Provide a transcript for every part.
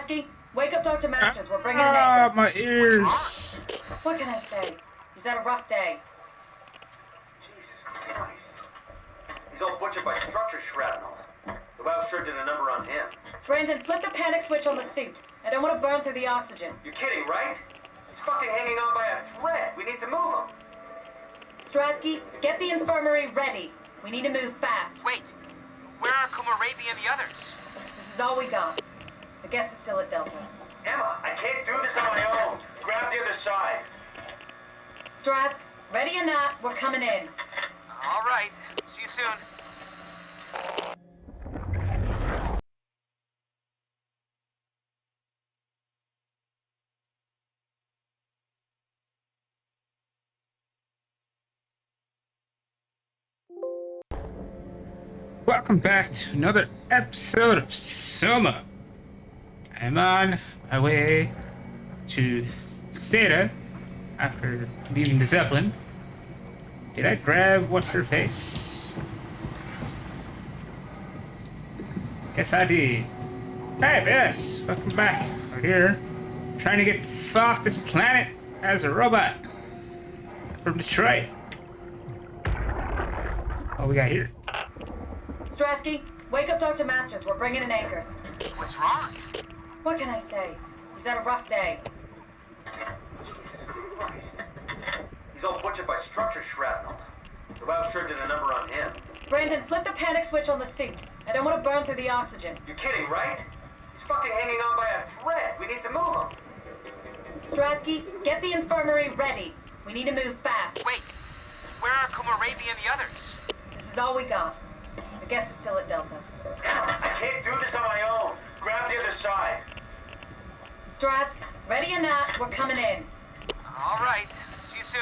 Strasky, wake up Dr. Masters. We're bringing in anchors. My ears. What can I say? He's had a rough day. Jesus Christ. He's all butchered by structure shrapnel. The Wow sure did a number on him. Brandon, flip the panic switch on the suit. I don't want to burn through the oxygen. You're kidding, right? He's fucking hanging on by a thread. We need to move him. Strasky, get the infirmary ready. We need to move fast. Wait, where are Kumarabi and the others? This is all we got. The guest is still at Delta. Emma, I can't do this on my own. Grab the other side. Strask, ready or not, we're coming in. All right, see you soon. Welcome back to another episode of Soma. I'm on my way to Seda after leaving the Zeppelin. Did I grab what's her face? Yes, I did. Hey, yes, welcome back. We're here trying to get off this planet as a robot from Detroit. What we got here? Strasky, wake up Dr. Masters. We're bringing in anchors. What's wrong? What can I say? He's had a rough day. Jesus Christ. He's all butchered by structure shrapnel. The Wow sure did a number on him. Brandon, flip the panic switch on the suit. I don't want to burn through the oxygen. You're kidding, right? He's fucking hanging on by a thread. We need to move him. Strasky, get the infirmary ready. We need to move fast. Wait, where are Kumarabi and the others? This is all we got. The guest is still at Delta. Emma, I can't do this on my own. Grab the other side. Strask, ready or not, we're coming in. All right, see you soon.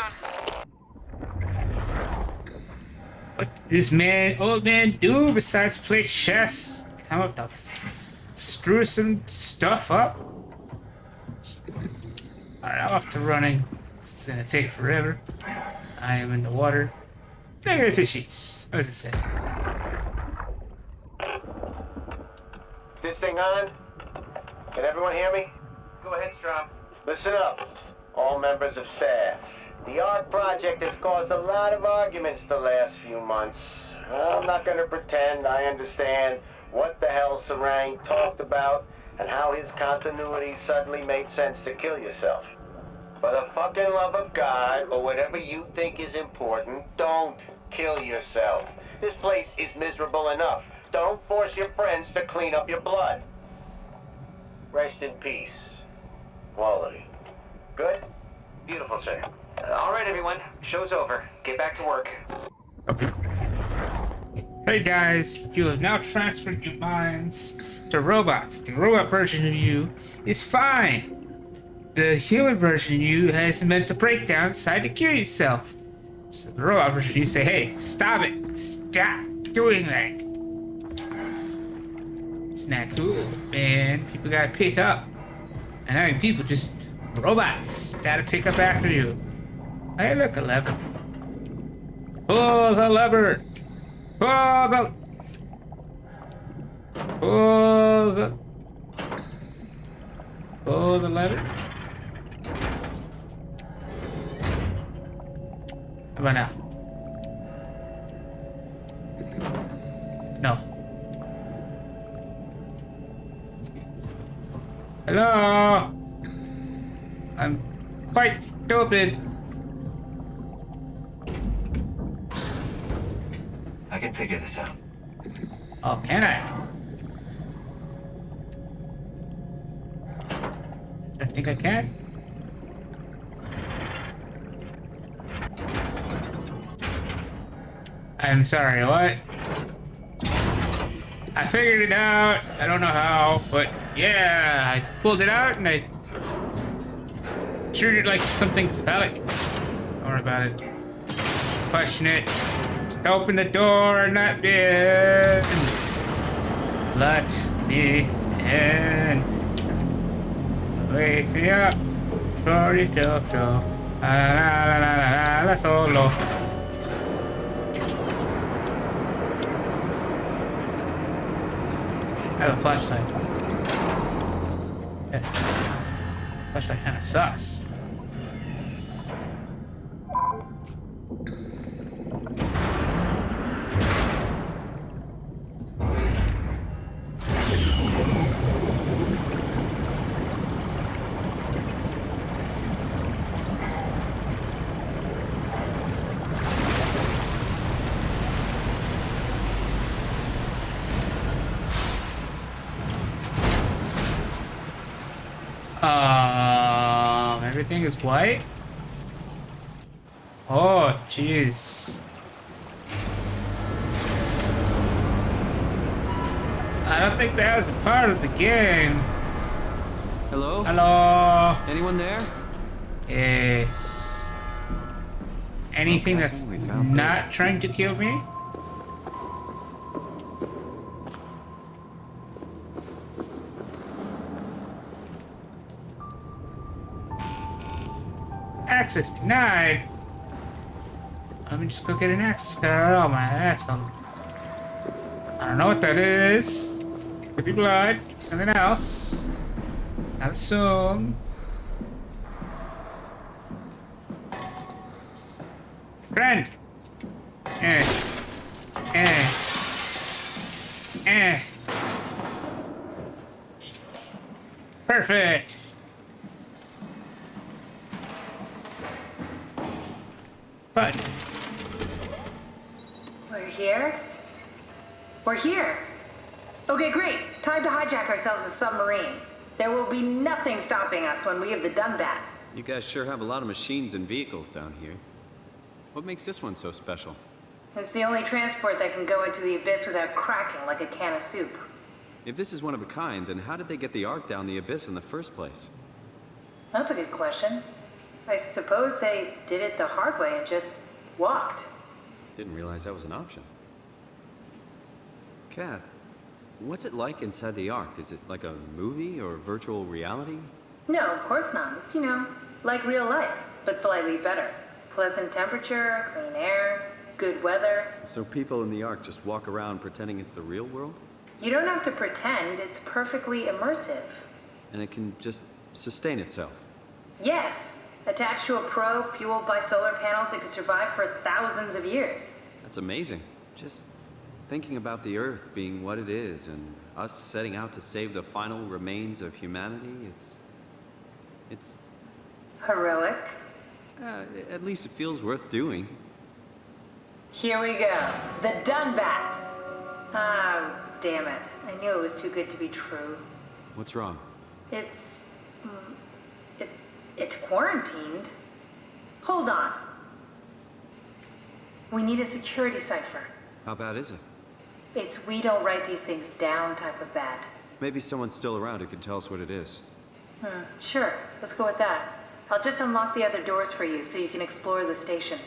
What did this old man do besides play chess? Come up to screw some stuff up? Alright, I'm off to running. This is gonna take forever. I am in the water. Negative fishies. What does it say? This thing on? Can everyone hear me? Go ahead, Strom. Listen up, all members of staff. The art project has caused a lot of arguments the last few months. I'm not gonna pretend I understand what the hell Sarang talked about and how his continuity suddenly made sense to kill yourself. For the fucking love of God, or whatever you think is important, don't kill yourself. This place is miserable enough. Don't force your friends to clean up your blood. Rest in peace, all of you. Good? Beautiful, sir. All right, everyone. Show's over. Get back to work. Hey guys, you have now transferred your minds to robots. The robot version of you is fine. The human version of you has a mental breakdown and decided to kill yourself. So the robot version of you say, hey, stop it. Stop doing that. It's not cool, man. People gotta pick up. And I mean people, just robots gotta pick up after you. Hey, look, a lever. Pull the lever. Pull the... Pull the... Pull the lever. How about now? No. Hello? I'm quite stupid. I can figure this out. Oh, can I? I think I can. I'm sorry, what? I figured it out. I don't know how, but yeah, I pulled it out and I treated it like something phallic. Don't worry about it. Question it. Just open the door, not in. Let me in. Wake me up. Sorry, Jojo. La la la la la la solo. I have a flashlight. Yes. Flashlight kind of sus. Everything is white? Oh, jeez. I don't think that was a part of the game. Hello? Hello? Anyone there? Yes. Anything Okay, that's we found not trying to kill me? Access denied. Let me just go get an access card. Oh my ass. I don't know what that is. It could be blood. Could be something else. Not assume. Friend. Perfect. But We're here? We're here! Okay, great. Time to hijack ourselves a submarine. There will be nothing stopping us when we have the Dunbat. You guys sure have a lot of machines and vehicles down here. What makes this one so special? It's the only transport that can go into the abyss without cracking like a can of soup. If this is one of a kind, then how did they get the Ark down the abyss in the first place? That's a good question. I suppose they did it the hard way and just walked. Didn't realize that was an option. Kath, what's it like inside the Ark? Is it like a movie or virtual reality? No, of course not. It's, like real life, but slightly better. Pleasant temperature, clean air, good weather. So people in the Ark just walk around pretending it's the real world? You don't have to pretend, it's perfectly immersive. And it can just sustain itself? Yes. Attached to a probe fueled by solar panels, it could survive for thousands of years. That's amazing. Just thinking about the Earth being what it is and us setting out to save the final remains of humanity, it's Heroic. at least it feels worth doing. Here we go. The Dunbat. Oh, damn it. I knew it was too good to be true. What's wrong? It's quarantined. Hold on. We need a security cipher. How bad is it? It's we don't write these things down type of bad. Maybe someone's still around who can tell us what it is. Sure, let's go with that. I'll just unlock the other doors for you so you can explore the station.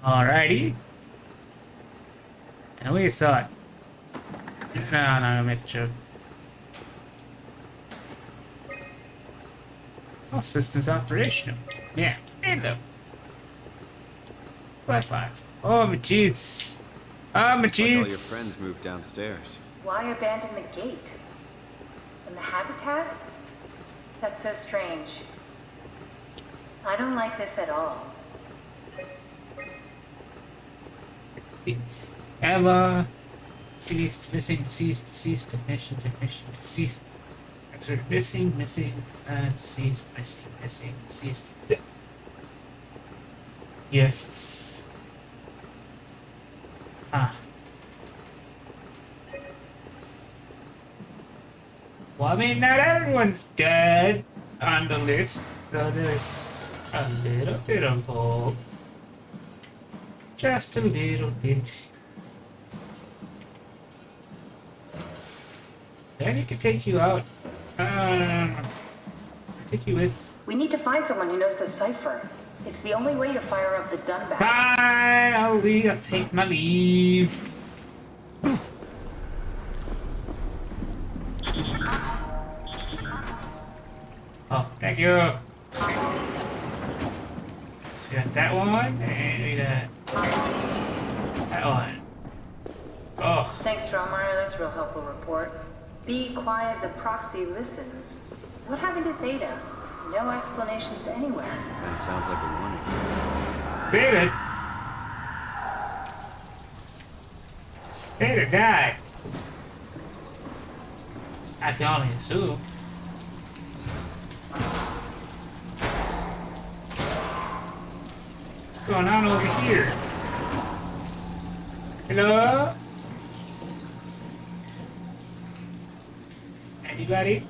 alrighty. And we thought. No, I made the joke. All systems operational. Yeah, hello. Black box. Oh my jeez. Oh my Like all your jeez. friends moved downstairs. Why abandon the gate? And the habitat? That's so strange. I don't like this at all. Emma ceased, missing, ceased, mission, ceased. Answer missing, ceased, missing, ceased. Yes. Ah. Well, I mean, not everyone's dead on the list, so there's a little bit of hope. Just a little bit. I need to take you out. Take you with. We need to find someone who knows the cipher. It's the only way to fire up the Dunbat. Fine, I'll leave. I'll take my leave. Oh, thank you. So we got that one, and we got that one. Oh, Thanks, Dromire. That's a real helpful report. Be quiet, the proxy listens. What happened to Theta? No explanations anywhere. That sounds like a warning. David. David died. I can only assume. What's going on over here? Hello? Anybody?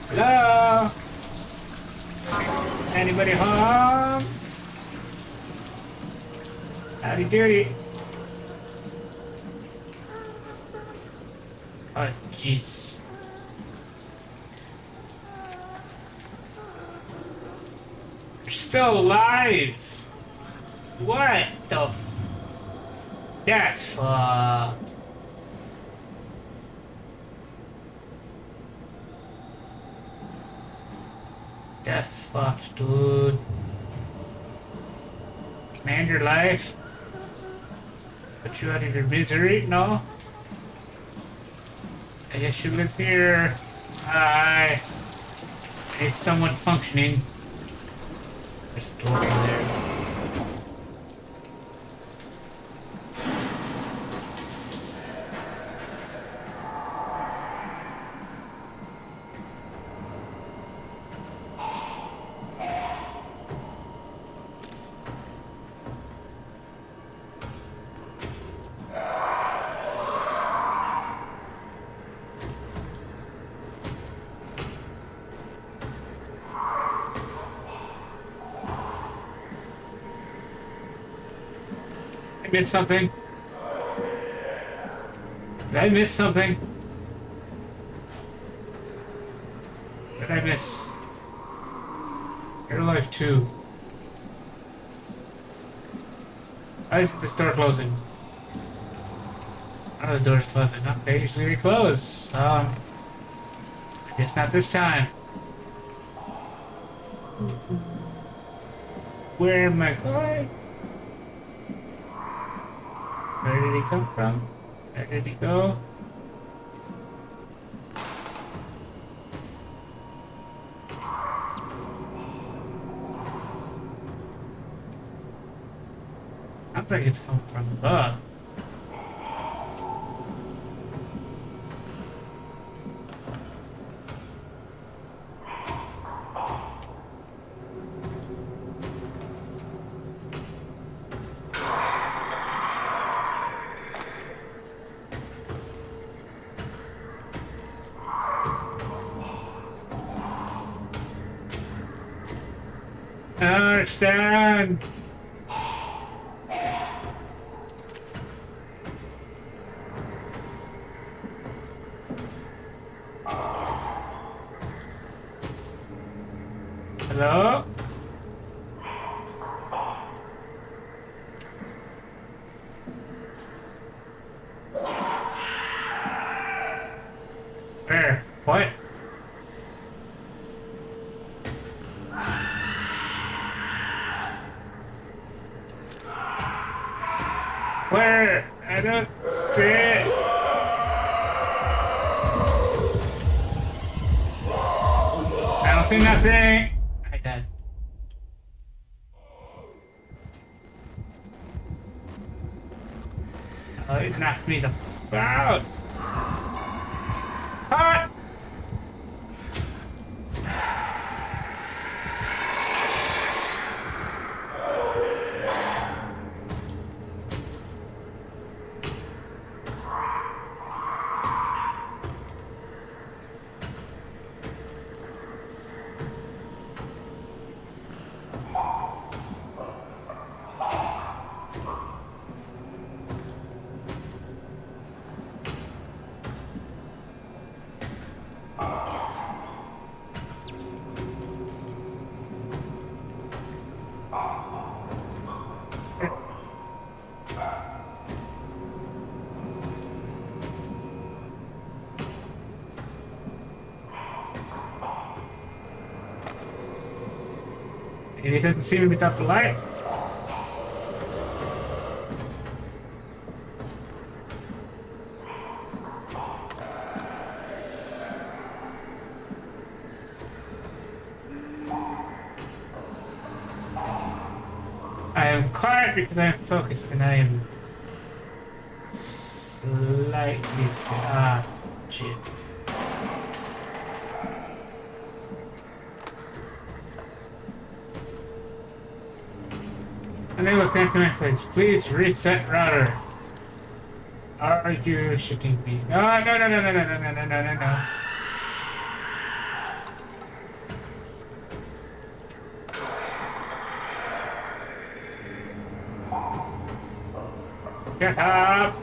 Hello? Anybody home? Howdy doody. Oh, jeez. You're still alive. What the f... That's fucked. That's fucked, dude. Command your life. Put you out of your misery? No? I guess you live here. I need someone functioning. There's a door over there. I missed something. Did I miss something? What did I miss? You're alive too. Why is this door closing? Oh, the door's closing. No, they usually close. I guess not this time. Where am I going? Where did he come from? Where did he go? Sounds like it's coming from above. Understand. Hello? Where? What? Where? I don't see it. I don't see nothing. I died. Oh, it knocked me the f out. Hot. Maybe it doesn't see me without the light. I am quiet because I am focused and I am slightly scared. Ah, shit. Unable to connect to my place. Please reset router. Are you shitting me? No, no, no, no, no, no, no, no, no, no, no. Get up!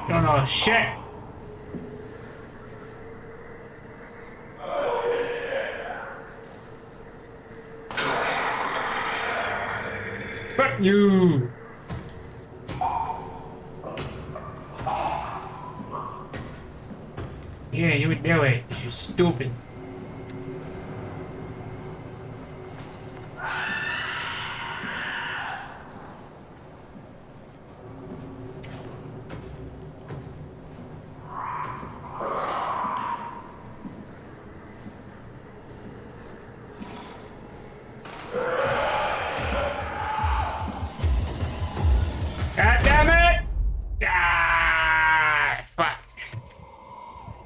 Don't know shit. Fuck you. Yeah, you would do it. You stupid. God damn it! Ah, fuck.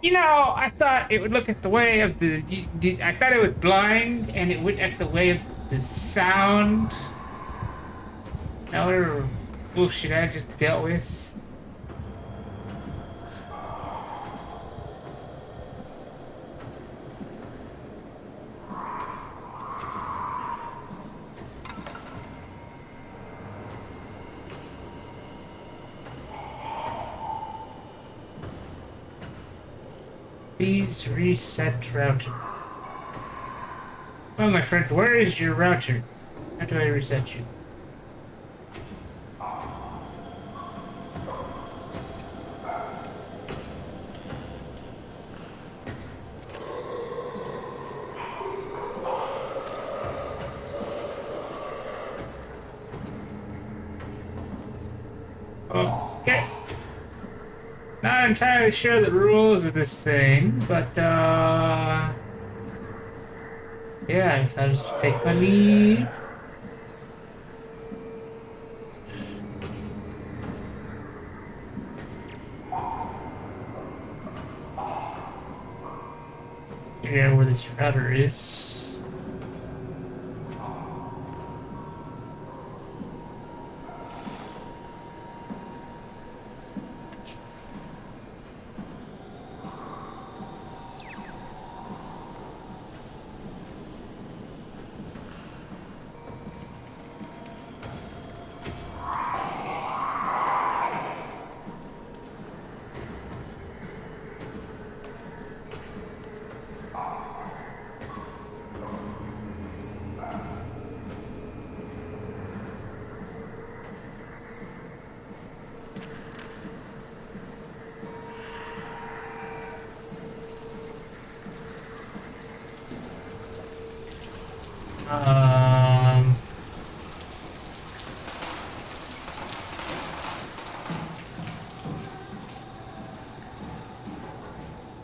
You know, I thought it would look at the way of the. I thought it was blind and it would at the way of the sound. Now, whatever bullshit I just dealt with. Please reset router. Oh, my friend, where is your router? How do I reset you? Okay. Not entirely sure the rules of this thing, but yeah, I guess I'll just take my leave. Figure out where this router is.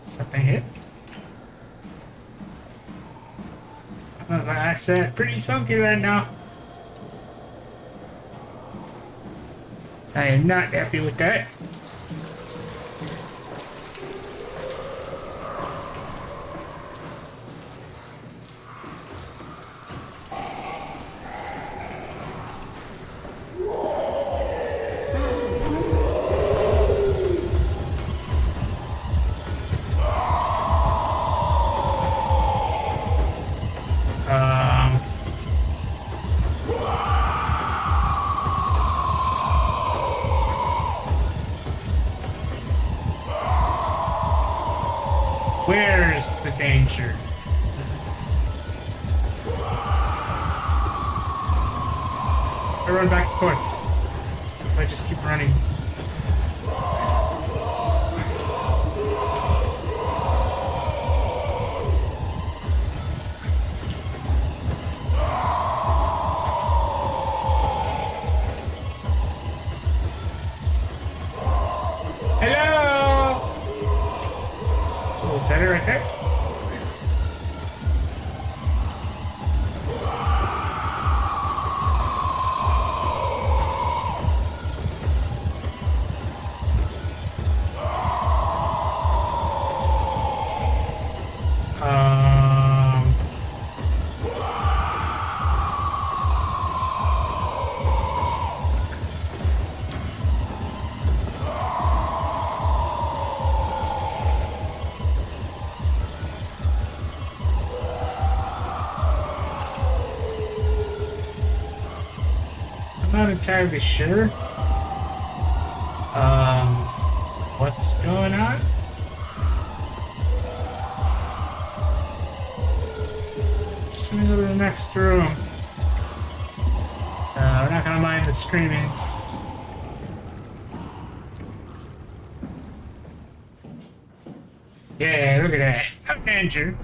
Something hit. Oh, my eyesight pretty funky right now. I am not happy with that. I run back and forth. If I just keep running. Hello! Oh, is that it right there? I'm not entirely sure what's going on. Just gonna go to the next room. We're not gonna mind the screaming. Yeah, look at that. No danger.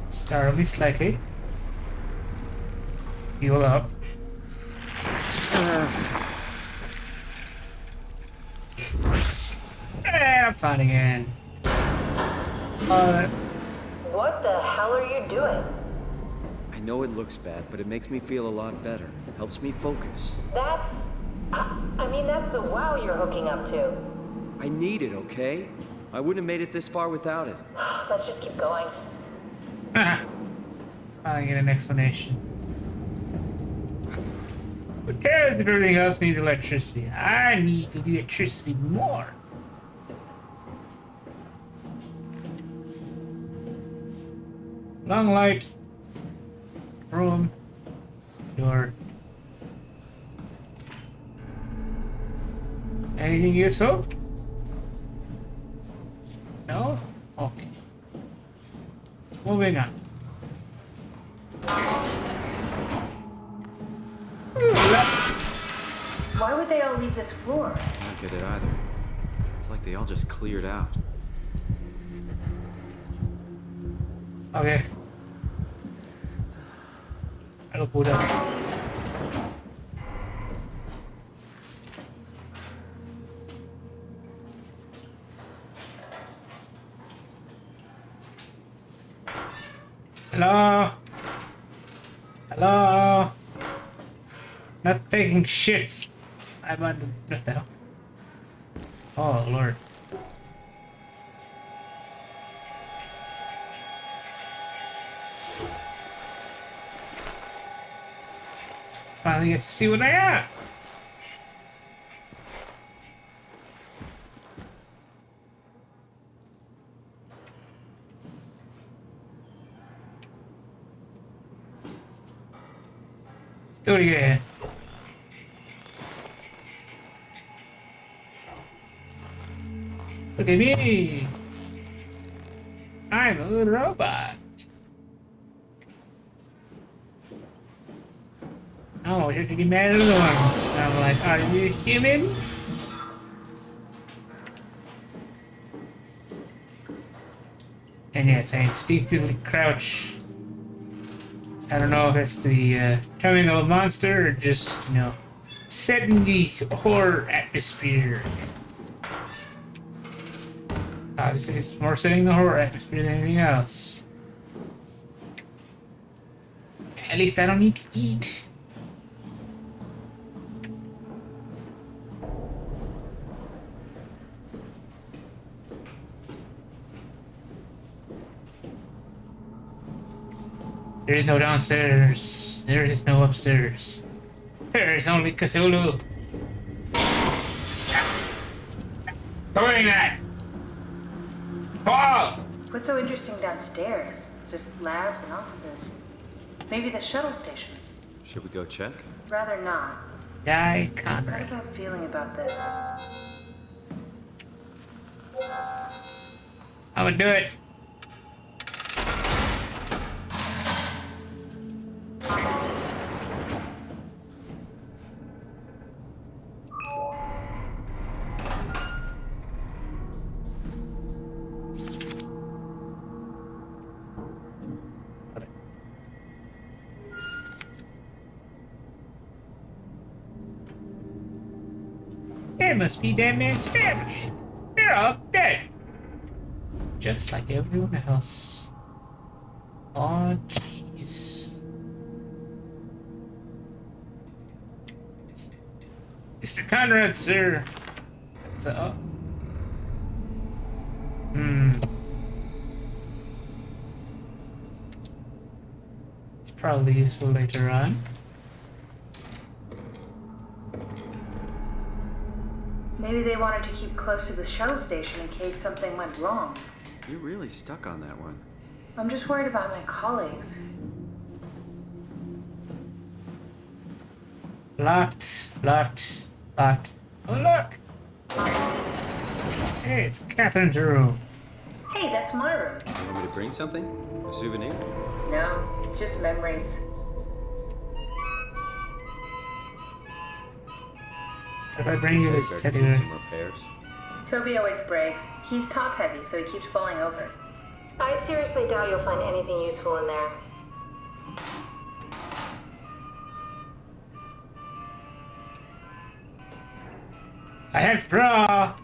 Startle me slightly. Heal up. And I'm fine again. What the hell are you doing? I know it looks bad, but it makes me feel a lot better. Helps me focus. That's... I mean, that's the wow you're hooking up to. I need it, okay? I wouldn't have made it this far without it. Let's just keep going. Finally get an explanation. Who cares if everything else needs electricity? I need electricity more. Long light. Room. Door. Anything useful? No? Okay. Moving on. Why would they all leave this floor? I don't get it either. It's like they all just cleared out. Okay. I'll put up. Hello? Hello? Not taking shits. I'm on the... What the hell? Oh, Lord. Finally get to see what I got. Still here. Look at me. I'm a little robot. Oh, you're getting mad at the ones. I'm like, are you human? And yes, I instinctively crouch. I don't know if it's the coming of a monster or just, you know, setting the horror atmosphere. Obviously, it's more setting the horror atmosphere than anything else. At least I don't need to eat. There is no downstairs. There is no upstairs. There is only Cthulhu. Doing that! Paul! What's so interesting downstairs? Just labs and offices. Maybe the shuttle station. Should we go check? Rather not. Die, I've got Conrad. a bad feeling about this. I'm gonna do it. must be that man's family. They're all dead. Just like everyone else. Oh, jeez. Mr. Conrad, sir. So, it's probably useful later on. Maybe they wanted to keep close to the shuttle station in case something went wrong. You're really stuck on that one. I'm just worried about my colleagues. Locked. Oh, look! Hey, it's Catherine's room. Hey, that's my room. You want me to bring something? A souvenir? No, it's just memories. If I bring you this Toby teddy better do bear. some repairs. Toby always breaks. He's top heavy, so he keeps falling over. I seriously doubt you'll find anything useful in there. I have bra!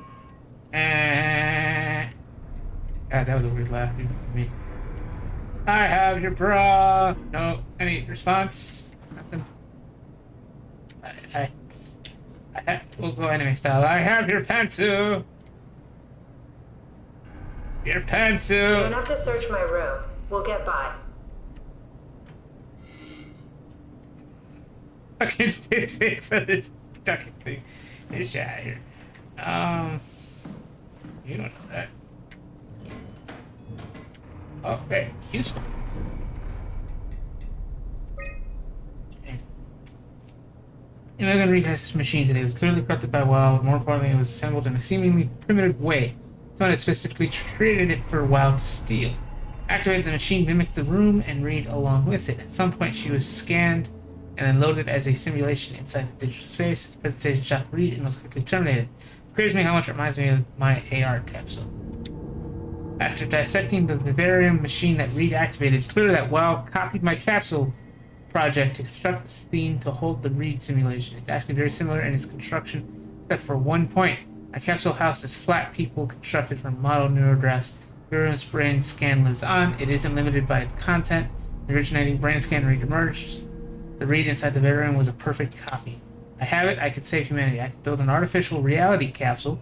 God, that was a weird laugh even for me. I have your bra! No, any response? Nothing. We'll go anime style. I have your pantsu! Your pantsu! You don't have to search my room. We'll get by. Fucking physics of this fucking thing is shattered. You don't know that. Oh, okay, useful. Imogen retested this machine today. It was clearly corrupted by WoW, but more importantly, it was assembled in a seemingly primitive way. Someone had specifically created it for WoW to steal. Activated the machine, mimicked the room, and read along with it. At some point, she was scanned and then loaded as a simulation inside the digital space. The presentation stopped read and was quickly terminated. It scares me how much it reminds me of my AR capsule. After dissecting the vivarium machine that Reed activated, it's clear that WoW copied my capsule project to construct the scene to hold the Reed simulation. It's actually very similar in its construction, except for one point. My capsule house is flat people constructed from model neurographs. Vivarium's brain scan lives on. It isn't limited by its content. The originating brain scan Reed emerged. The Reed inside the Vivarium was a perfect copy. I have it. I could save humanity. I could build an artificial reality capsule.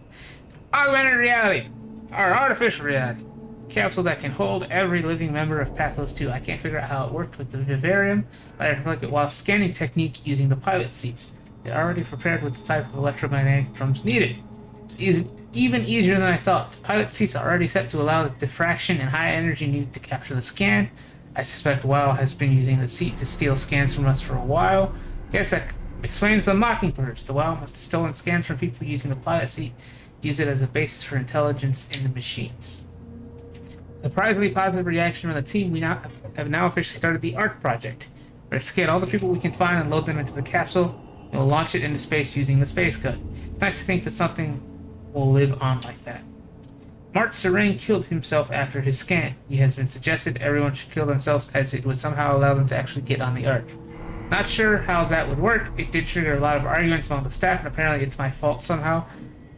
Augmented reality! Or artificial reality. Capsule that can hold every living member of Pathos 2. I can't figure out how it worked with the Vivarium, but I can replicate it while scanning technique using the pilot seats. They're already prepared with the type of electromagnetic drums needed. It's even easier than I thought. The pilot seats are already set to allow the diffraction and high energy needed to capture the scan. I suspect WoW has been using the seat to steal scans from us for a while. Guess that explains the Mockingbirds. The WoW must have stolen scans from people using the pilot seat, use it as a basis for intelligence in the machines. Surprisingly positive reaction from the team. We have now officially started the ARC project. We're to scan all the people we can find and load them into the capsule, and we'll launch it into space using the space cut. It's nice to think that something will live on like that. Mark Serene killed himself after his scan. He has been suggested everyone should kill themselves as it would somehow allow them to actually get on the ARC. Not sure how that would work. It did trigger a lot of arguments among the staff, and apparently it's my fault somehow.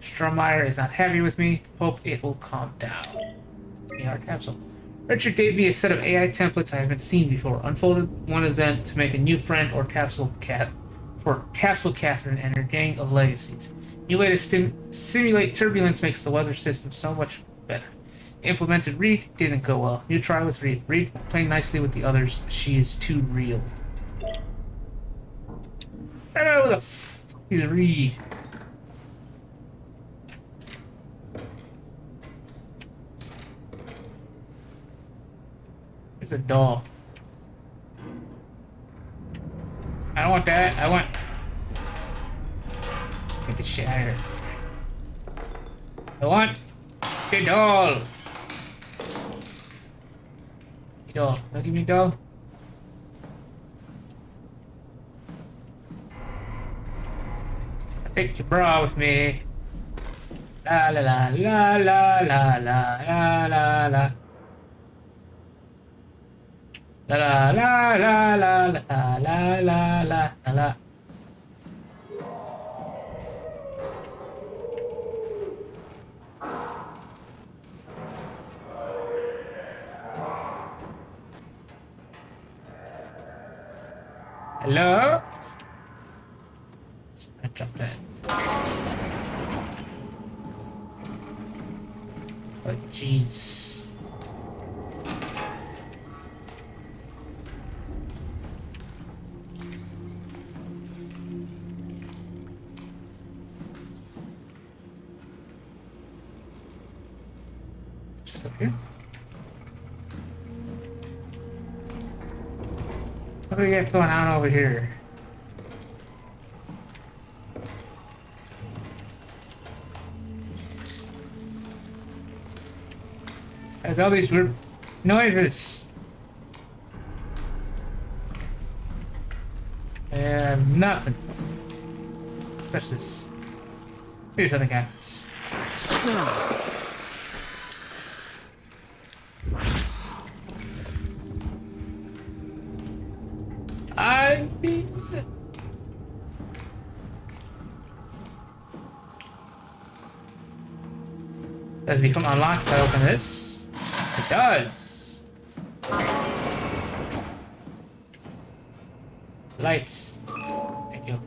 Strohmeyer is not happy with me. Hope it will calm down. The ARC capsule. Richard gave me a set of AI templates I haven't seen before. Unfolded one of them to make a new friend or Capsule Catherine and her gang of legacies. New way to simulate turbulence makes the weather system so much better. Implemented Reed didn't go well. New try with Reed. Reed playing nicely with the others. She is too real. Oh, the f is Reed? It's a doll. I don't want that. I want. Get the shit out of here. I want the doll. The doll. Don't give me doll. I take your bra with me. La la la la la la la la la. La la la la la la la la la la la. Hello? I dropped that. Oh, jeez. Just up here. What do we got going on over here? There's all these weird noises. Nothing. Let's touch this. See if something happens. I need it. Does it become unlocked if I open this? It does. Lights. Thank you.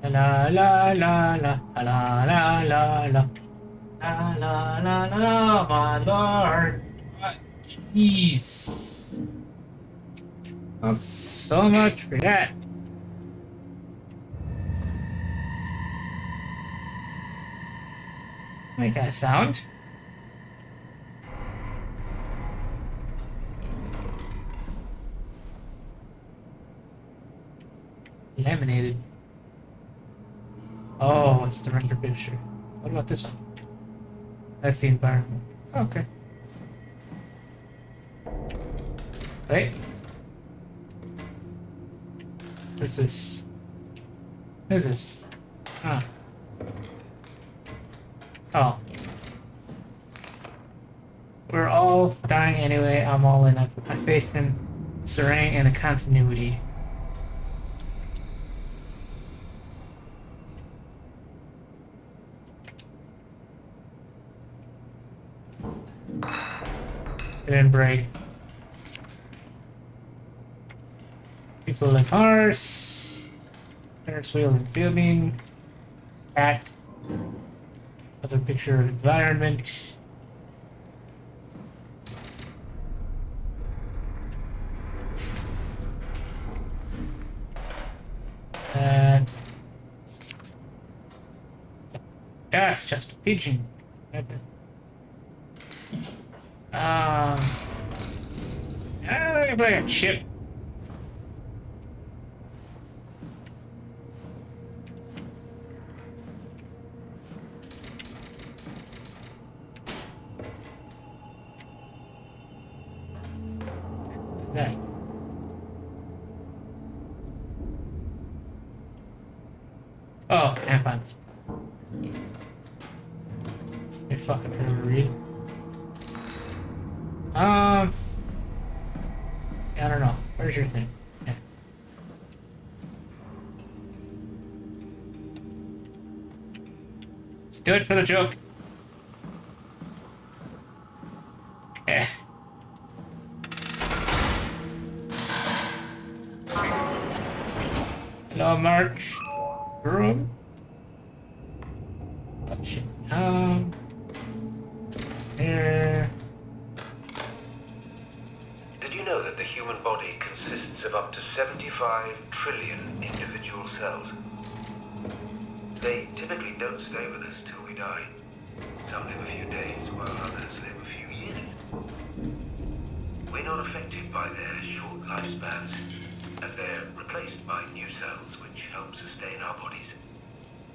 La la la la la la la la la la la la, my lord. What? Jeez. Well, so much for that. Make that sound. Laminated. Oh, it's the render picture. What about this one? That's the environment. Okay. Wait. What's this? What is this? Huh. Oh. We're all dying anyway. I'm all in. I put my faith in Serang and the continuity. It didn't break. People like Mars. Ferris wheel and building. Cat. Other picture of environment. And that's just a pigeon. I play a chip. What's that? Oh, tampons. Let me fucking read. I don't know. Where's your thing? Yeah. Let's do it for the joke. Yeah. Hello, March. Room. Oh shit. Here. Did you know that the human body consists of up to 75 trillion individual cells? They typically don't stay with us till we die. Some live a few days, while others live a few years. We're not affected by their short lifespans, as they're replaced by new cells which help sustain our bodies.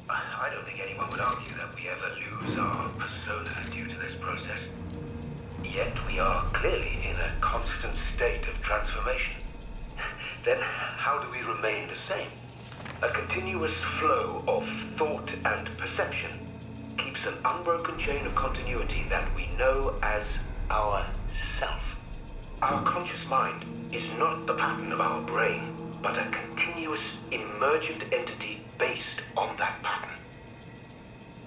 I don't think anyone would argue that we ever lose our persona due to this process. Yet we are clearly in a constant state of transformation. Then how do we remain the same? A continuous flow of thought and perception keeps an unbroken chain of continuity that we know as our self. Our conscious mind is not the pattern of our brain, but a continuous emergent entity based on that pattern.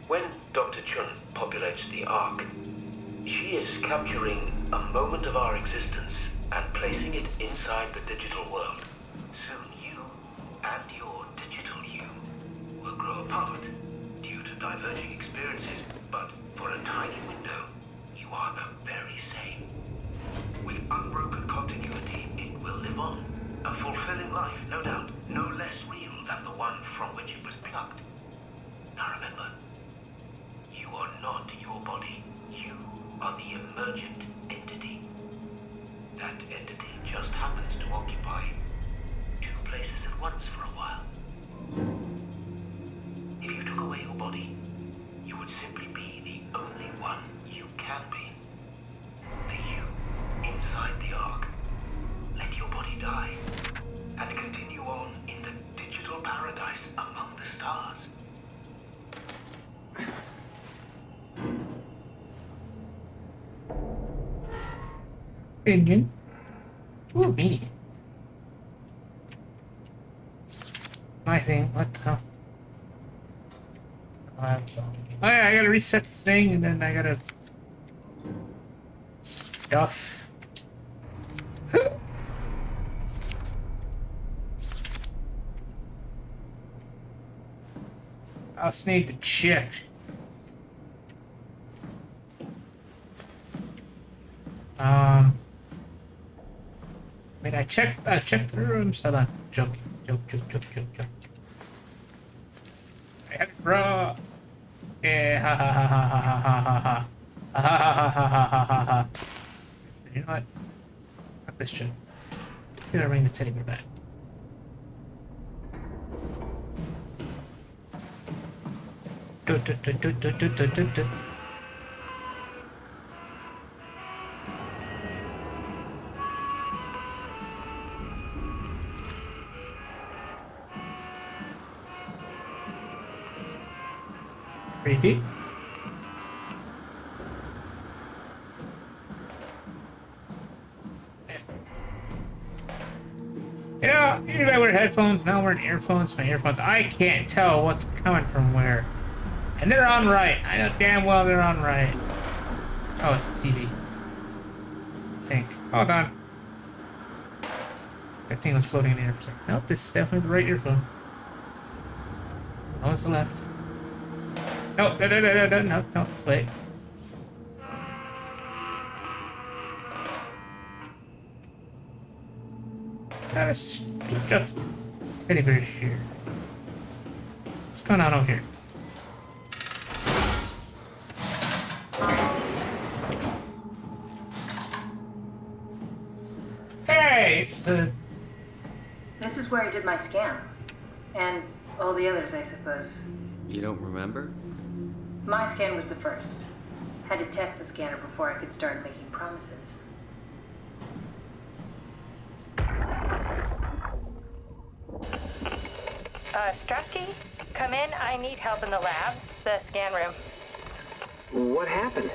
When Dr. Chun populates the Ark, she is capturing a moment of our existence and placing it inside the digital world. Soon you and your digital you will grow apart due to diverging experiences, but for a tiny window, you are the very same. With unbroken continuity, it will live on. A fulfilling life, no doubt, no less real than the one from which it was plucked. Now remember, you are not your body. You are the emergent entity. That entity just happens to occupy two places at once for a while. If you took away your body, you would simply be the only one you can be. The you inside the Ark. Let your body die and continue on in the digital paradise among the stars. Opinion. Ooh, meaty. My thing. What the hell? Oh yeah, I gotta reset the thing, and then I gotta stuff. I also need the chip. I mean, I've checked the rooms. Hold on. Joke. I have it raw. Yeah, ha ha ha ha ha ha ha ha. Ha ha ha ha ha ha ha ha. You know what? Fuck this shit. It's gonna bring the teddy bear back. Creepy. You know, usually I wear headphones, now I'm wearing earphones. My earphones, I can't tell what's coming from where. And they're on right. I know damn well they're on right. Oh, it's TV. I think. Hold on. That thing was floating in the air for a second. Nope, this is definitely the right earphone. Oh, it's the left. No, wait. That's just teddy bear here. What's going on over here? Hey, it's the... This is where I did my scan. And all the others, I suppose. You don't remember? My scan was the first. Had to test the scanner before I could start making promises. Strasky, come in. I need help in the lab, the scan room. What happened?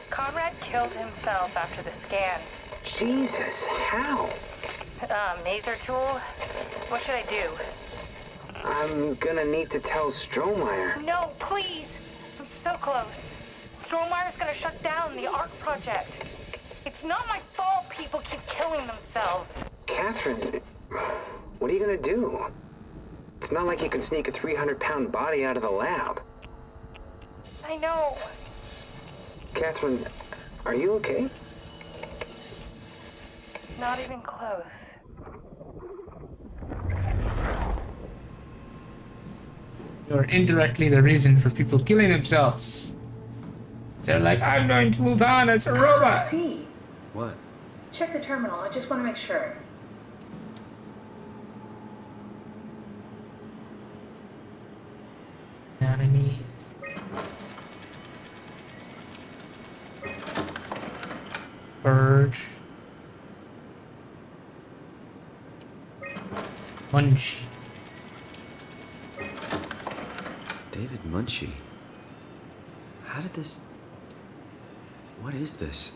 Conrad killed himself after the scan. Jesus, how? Maser tool? What should I do? I'm gonna need to tell Strohmeyer. No, please! I'm so close. Strohmeyer's gonna shut down the ARC project. It's not my fault people keep killing themselves. Catherine, what are you gonna do? It's not like you can sneak a 300-pound body out of the lab. I know. Catherine, are you okay? Not even close. You're indirectly the reason for people killing themselves. They're like, I'm going to move on as a robot. See. What? Check the terminal. I just want to make sure. Anatomy. Bird. Munchie. David Munchie. How did this... What is this?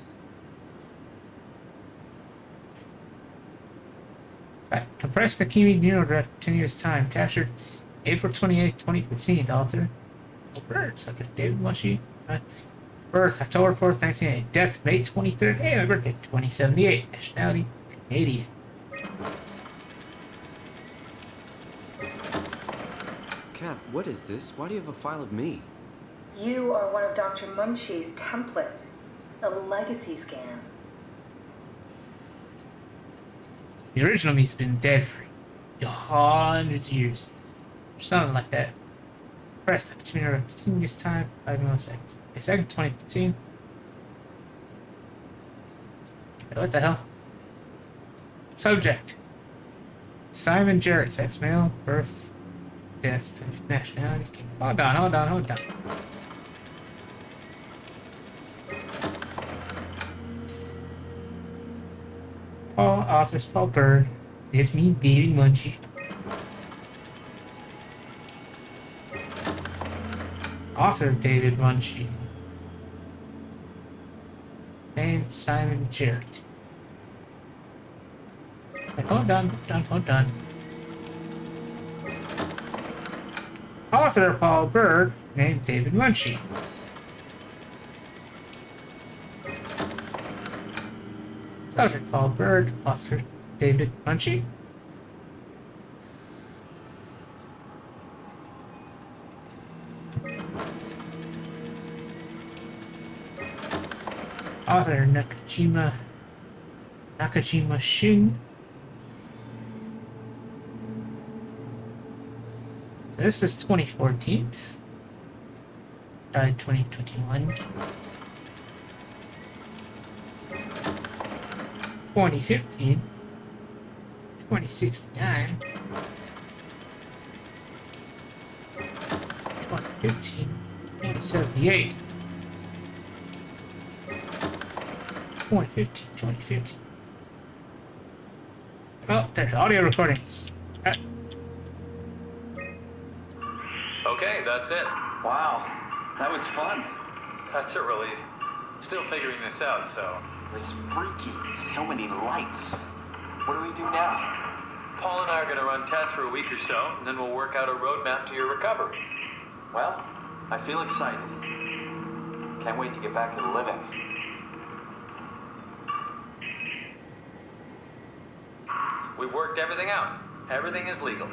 Right. Compressed the Kimi Neural Drive for 10 years' time. Captured April 28th, 2015, author. Bird, subject David Mushy. Birth October 4th, 1980. Death May 23rd. Hey, my birthday, 2078. Nationality Canadian. Kath, what is this? Why do you have a file of me? You are one of Dr. Munshi's templates. A legacy scan. The original me's been dead for hundreds of years. Or something like that. Pressed up between her continuous time, 5 milliseconds. A second, 2015. What the hell? Subject. Simon Jarrett, sex male, birth, death, nationality. Hold on. Paul, authors Paul Bird. It's me, David Munchie. Author David Munchie. Name Simon Jarrett. Hold on. Author Paul Bird. Name David Munchie. Subject Paul Bird. Author David Munchie. Author Nakajima Shin. This is 2014. Died 2021. 2015. 2069. 2015. 2078. 2015. Oh, there's audio recordings. Okay, that's it. Wow, that was fun. That's a relief. Still figuring this out, so... It was freaky. So many lights. What do we do now? Paul and I are going to run tests for a week or so, and then we'll work out a roadmap to your recovery. Well, I feel excited. Can't wait to get back to the living. We've worked everything out. Everything is legal.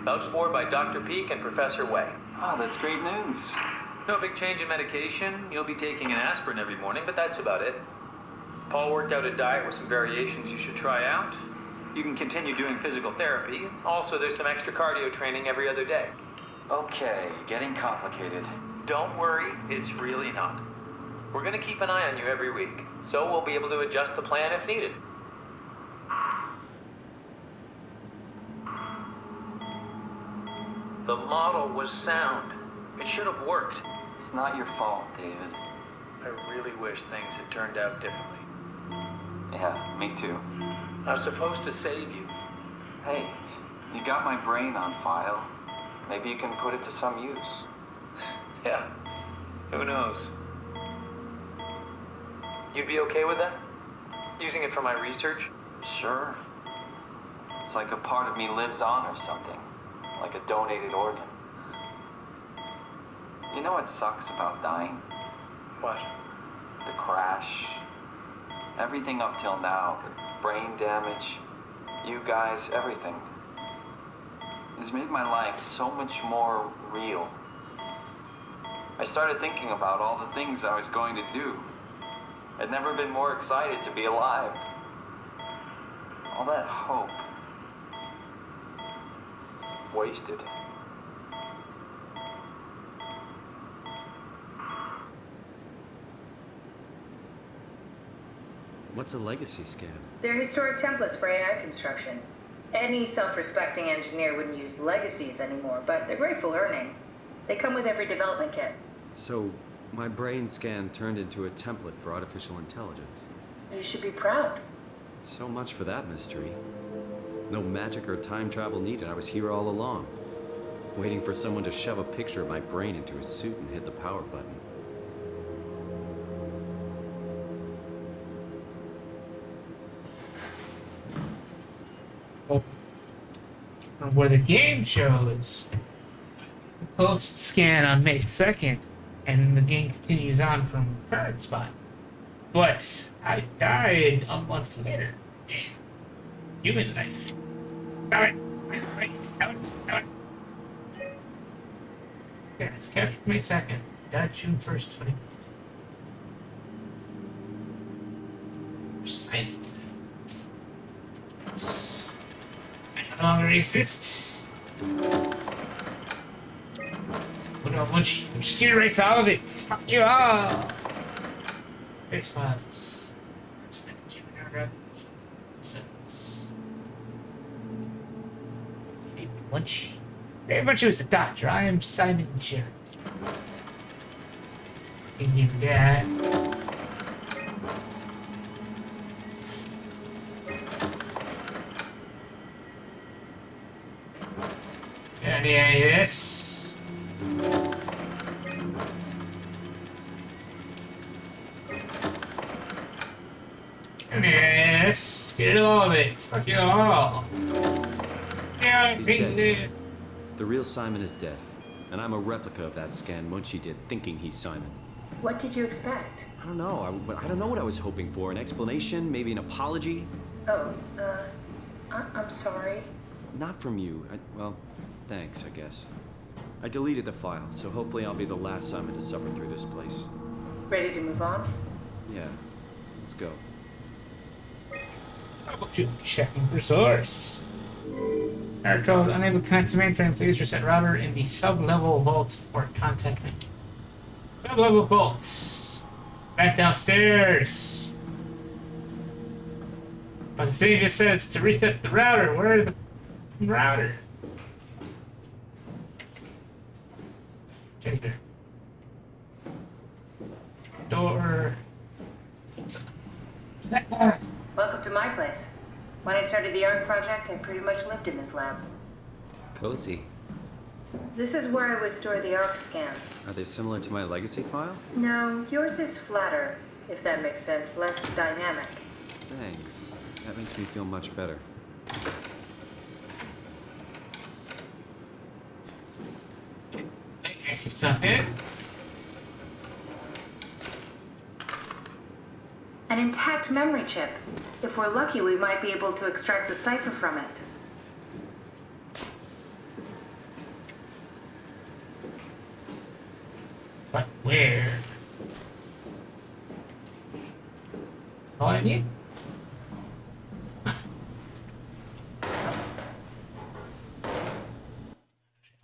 Vouched for by Dr. Peak and Professor Way. Oh, that's great news. No big change in medication. You'll be taking an aspirin every morning, but that's about it. Paul worked out a diet with some variations you should try out. You can continue doing physical therapy. Also, there's some extra cardio training every other day. Okay, getting complicated. Don't worry, it's really not. We're going to keep an eye on you every week, so we'll be able to adjust the plan if needed. The model was sound. It should have worked. It's not your fault, David. I really wish things had turned out differently. Yeah, me too. I was supposed to save you. Hey, you got my brain on file. Maybe you can put it to some use. Yeah, who knows? You'd be okay with that? Using it for my research? Sure. It's like a part of me lives on or something. Like a donated organ. You know what sucks about dying? What? The crash. Everything up till now. The brain damage. You guys, everything. Has made my life so much more real. I started thinking about all the things I was going to do. I'd never been more excited to be alive. All that hope. Wasted. What's a legacy scan? They're historic templates for AI construction. Any self-respecting engineer wouldn't use legacies anymore, but they're great for learning. They come with every development kit. So, my brain scan turned into a template for artificial intelligence. You should be proud. So much for that mystery. No magic or time travel needed. I was here all along, waiting for someone to shove a picture of my brain into a suit and hit the power button. Where the game shows. post scan on May 2nd, and the game continues on from current spot. But I died a month later. Human life. Damn it. Damn it. Yeah, it's captured May 2nd. Died June 1st, 2015. Silent. I no longer exist. What do I want you? Just erase all of it. Fuck you all. Erase files. Snap generator. Sentence. Hey, Munch. David Munch was the doctor. I am Simon Jarrett. Can you do that? Yes. Yes. Get all of it. Fuck it all. Yeah, He's dead. The real Simon is dead. And I'm a replica of that scan Munchie did, thinking he's Simon. What did you expect? I don't know. I don't know what I was hoping for. An explanation? Maybe an apology? Oh, I'm sorry. Not from you. Well, thanks, I guess. I deleted the file, so hopefully I'll be the last Simon to suffer through this place. Ready to move on? Yeah. Let's go. How about you checking for source? Naruto, unable to connect to mainframe, please reset router in the sub-level vault or contact me. Sub-level vaults. Back downstairs. But the thing just says to reset the router. Where is the router? Okay, there. Door. Welcome to my place. When I started the art project, I pretty much lived in this lab. Cozy. This is where I would store the ARC scans. Are they similar to my legacy file? No, yours is flatter, if that makes sense, less dynamic. Thanks. That makes me feel much better. I see something. An intact memory chip. If we're lucky, we might be able to extract the cipher from it. But where? All I need?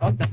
Okay.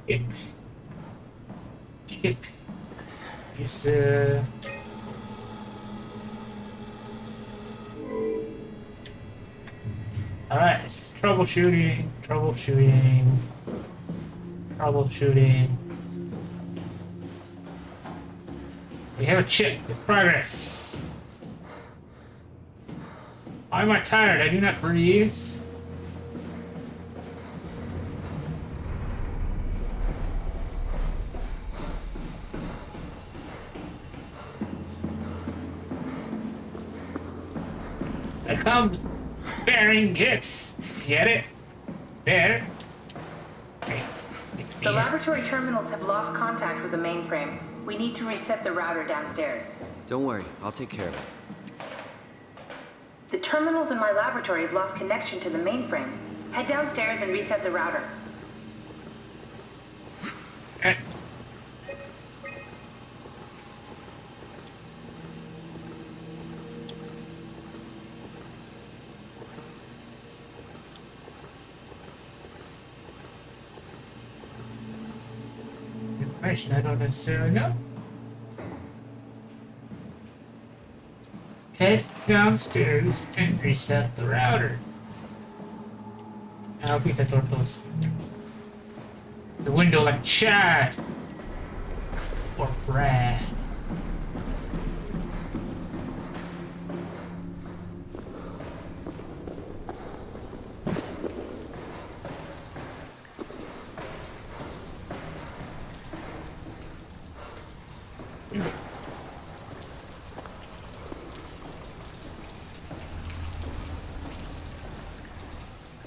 Yep. Yep. Here's Alright, this is troubleshooting, troubleshooting, troubleshooting. We have a chip with progress. Why am I tired? I do not breathe. I come bearing gifts. Get it? There. Okay. The laboratory terminals have lost contact with the mainframe. We need to reset the router downstairs. Don't worry, I'll take care of it. The terminals in my laboratory have lost connection to the mainframe. Head downstairs and reset the router. Information I don't necessarily know. Head downstairs and reset the router. I'll beat the door closed. The window like Chad or Brad.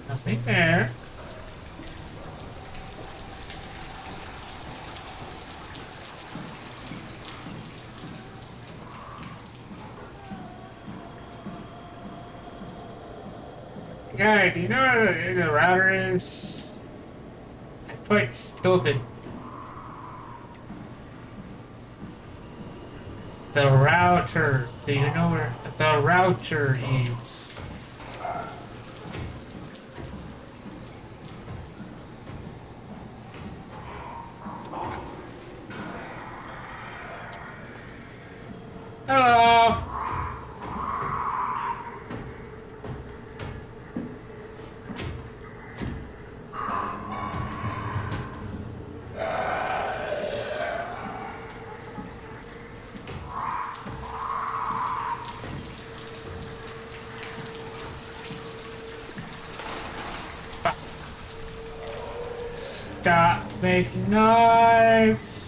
Nothing there. Guy, do you know where the router is? I'm quite stupid. The router. Do you know where the router is? Hello. Stop making noise.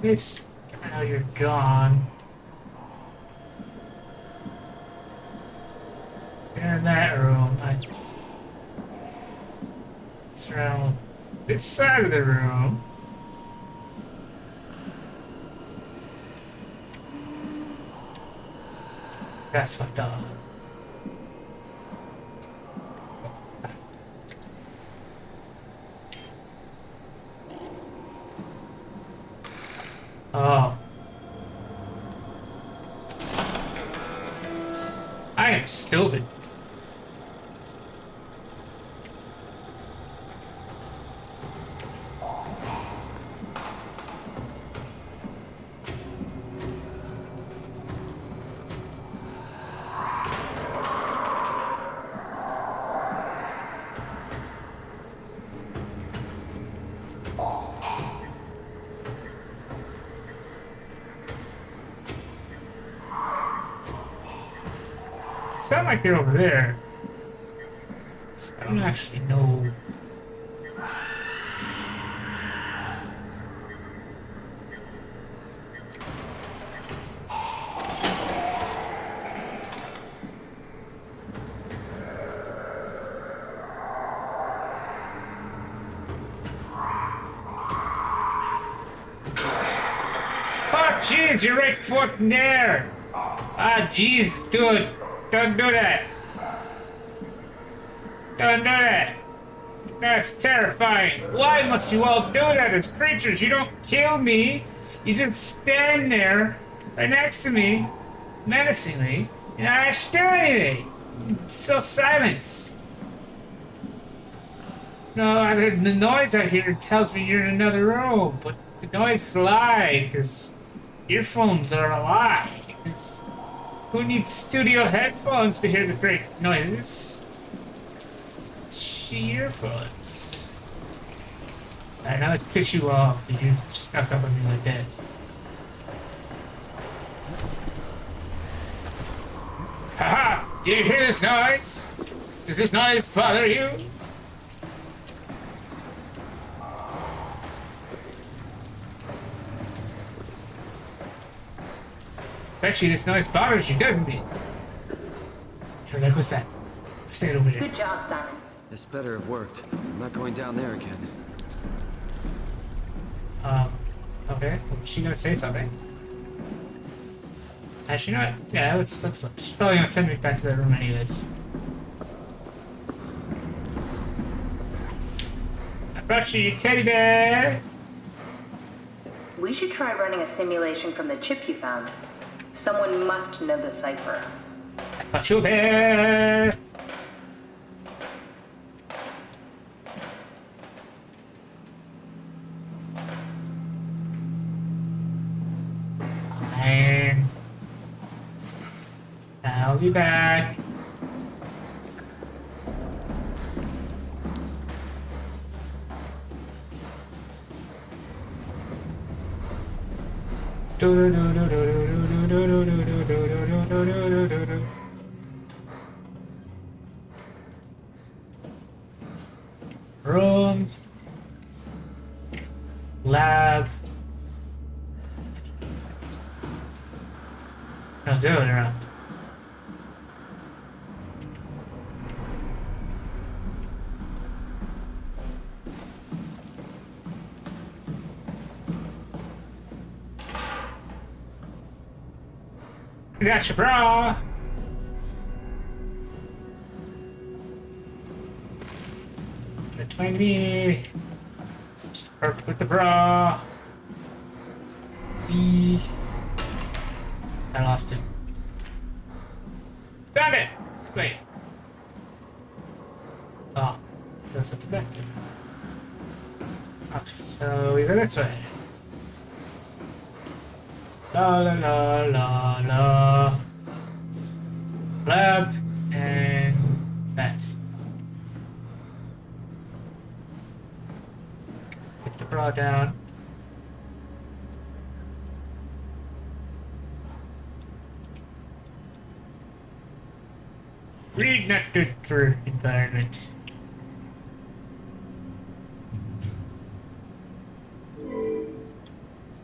This, now you're gone. You're in that room. I surround this side of the room. That's fucked up. Oh. I am stupid. Sound like they're over there. So I don't actually know. Oh jeez, you're right fucking there! Ah jeez, dude! Don't do that! Don't do that! That's terrifying. Why must you all do that as creatures? You don't kill me. You just stand there right next to me, menacingly, and I don't do anything. So silence. No, the noise I hear tells me you're in another room, but the noise is a lie, because earphones are a lie. 'Cause who needs studio headphones to hear the great noises? Earphones. Alright, now let's piss you off, because you stuck up on me like that. Haha! Do you hear this noise? Does this noise bother you? Actually, this noise bothers you, doesn't it? You're like, what's that? Stay over there. Good job, Simon. This better have worked. I'm not going down there again. Okay. Well, she's gonna say something. Actually, you know what? Yeah, let's look. She's probably gonna send me back to that room anyways. I brought you your teddy bear! We should try running a simulation from the chip you found. Someone must know the cipher. I brought you a bear! Fine. I'll be back. Room. Lab. No, the other way around. Gotcha, bra. Between me. Perfect with the bra. I lost him. Found it! Wait. Oh, there's something back there. Okay, so we go this way. La la la la la. Lab and that. Put the bra down. Read not good for environment.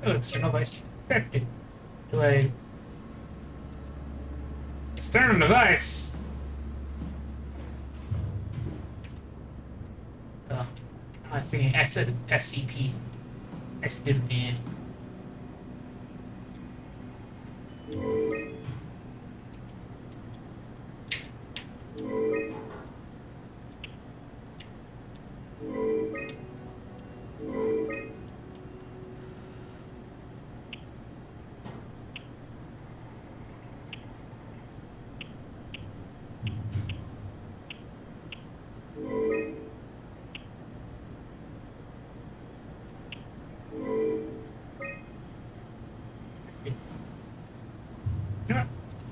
Oh, external device detected. Delay. External device. Oh, I was thinking SCP. SCP.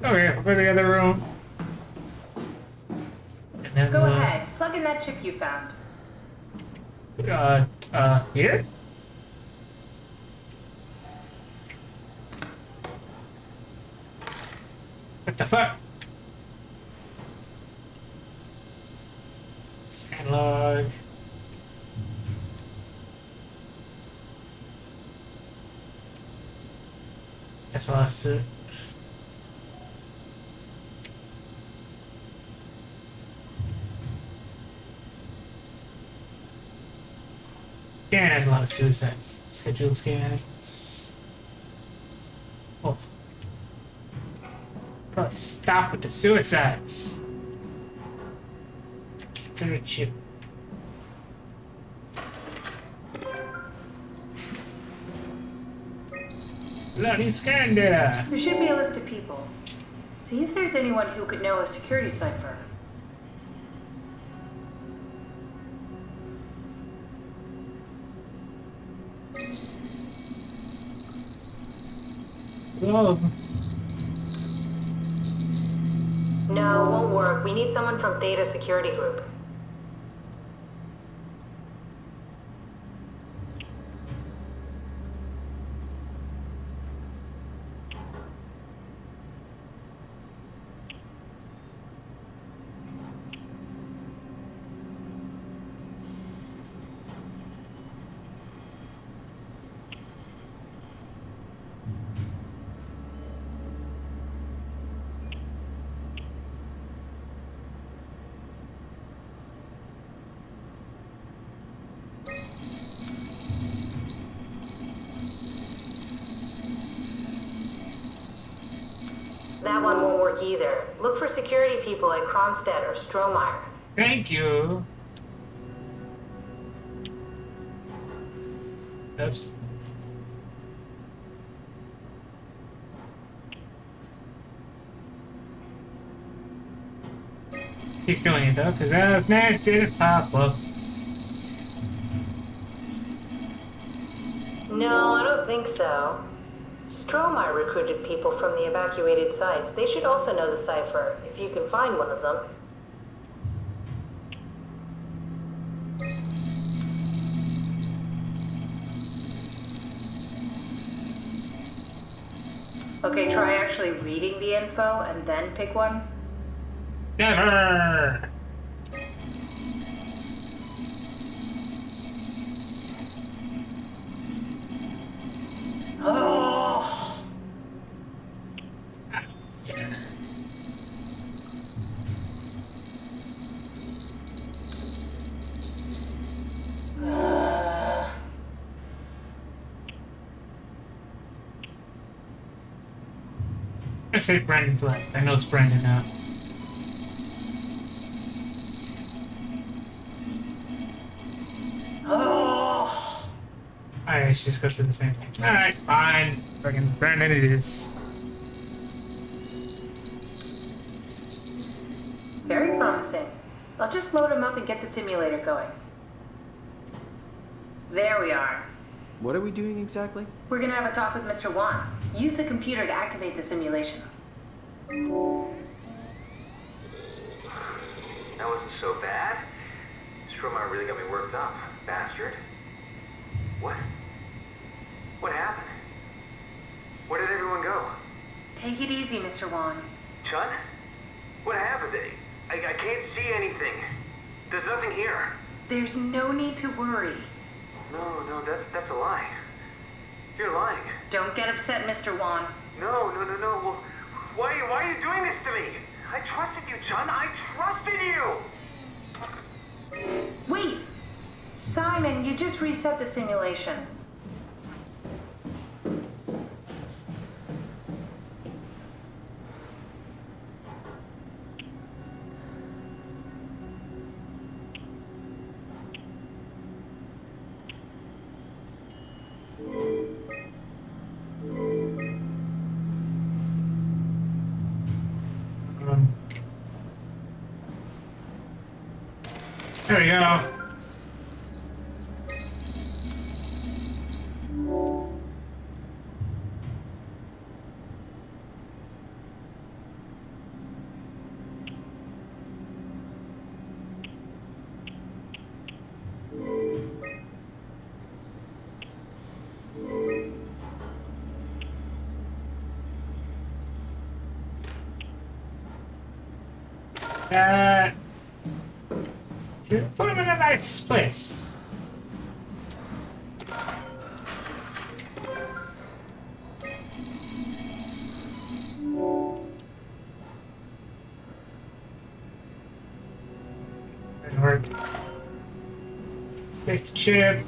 Okay, we'll go to the other room. And then Go ahead, plug in that chip you found. Here? What the fuck? Scan log. That's lost it. Scan has a lot of suicides. Scheduled scans. Oh. Probably stop with the suicides. Consider a chip. Bloody scan data. There should be a list of people. See if there's anyone who could know a security cipher. Whoa. No, it won't work. We need someone from Theta Security Group. That one won't work either. Look for security people at Kronstadt or Strohmeyer. Thank you. Oops. Keep doing it though, because that's next in pop up. No, I don't think so. Strohmeyer recruited people from the evacuated sites. They should also know the cipher, if you can find one of them. Okay, try actually reading the info and then pick one. Never! Oh! I say Brandon Flask. I know it's Brandon now. Oh! Alright, she just goes to the same thing. Alright, fine. Fucking Brandon it is. Very promising. I'll just load him up and get the simulator going. There we are. What are we doing exactly? We're gonna have a talk with Mr. Wan. Use the computer to activate the simulation. That wasn't so bad. Strohmeyer really got me worked up, bastard. What? What happened? Where did everyone go? Take it easy, Mr. Wan. Chun? What happened? I can't see anything. There's nothing here. There's no need to worry. No, that's a lie. You're lying. Don't get upset, Mr. Wan. No. Well, why are you doing this to me? I trusted you, Chun. I trusted you! Wait! Simon, you just reset the simulation. There we go. Put him in a nice place. Didn't work. Take the chip.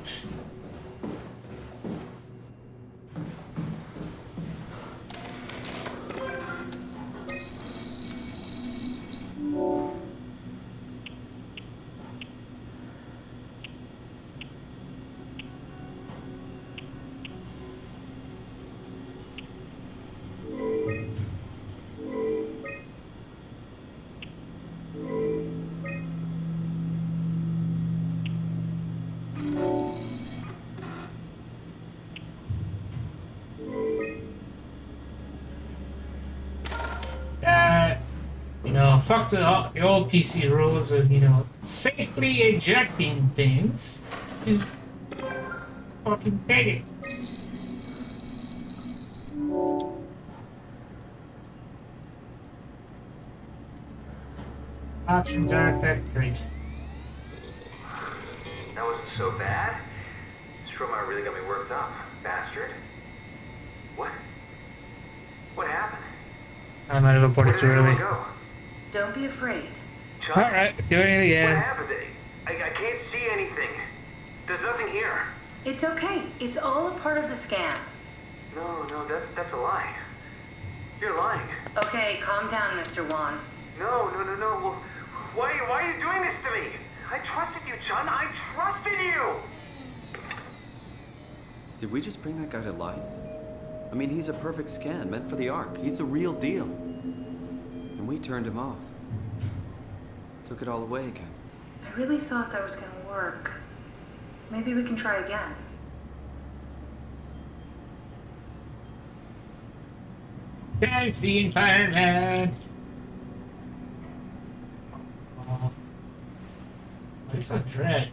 fuck the old PC rules of, you know, safely ejecting things. Just fucking take it. Options aren't that great. That wasn't so bad. Stromar really got me worked up, bastard. What? What happened? I'm out of a body too early. Go? Don't be afraid. Chuck? Alright, doing it again. What happened? I can't see anything. There's nothing here. It's okay. It's all a part of the scam. No, that's a lie. You're lying. Okay, calm down, Mr. Wan. No. Well, why are you doing this to me? I trusted you, Chun. I trusted you! Did we just bring that guy to life? I mean, he's a perfect scan, meant for the Ark. He's the real deal. And we turned him off. Took it all away again. I really thought that was gonna work. Maybe we can try again. Thanks, the environment. Oh, this one's red.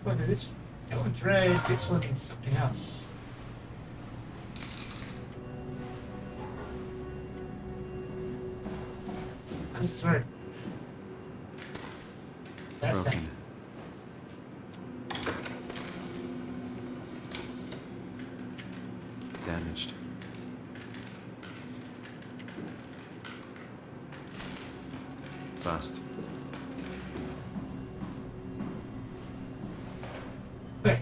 What is this? That one's red. This one is something else. This is red. That's that. Broken. Damaged. Bust. Hey.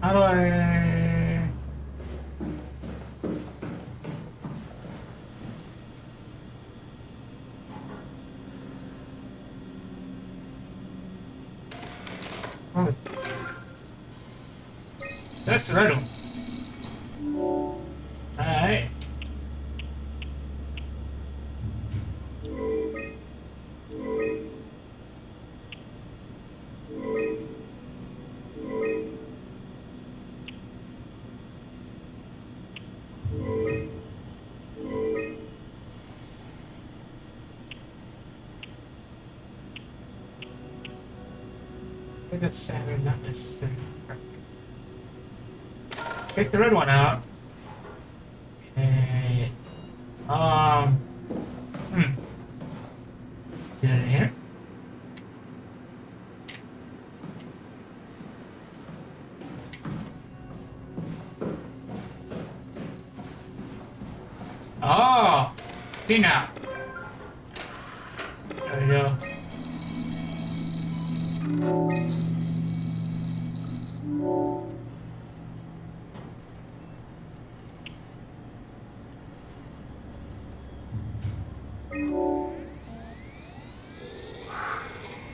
How do I... Oh. That's the red one. Alright. I think that's standard, not necessary. Take the red one out. Okay. Get it in here. Oh! See now. There we go.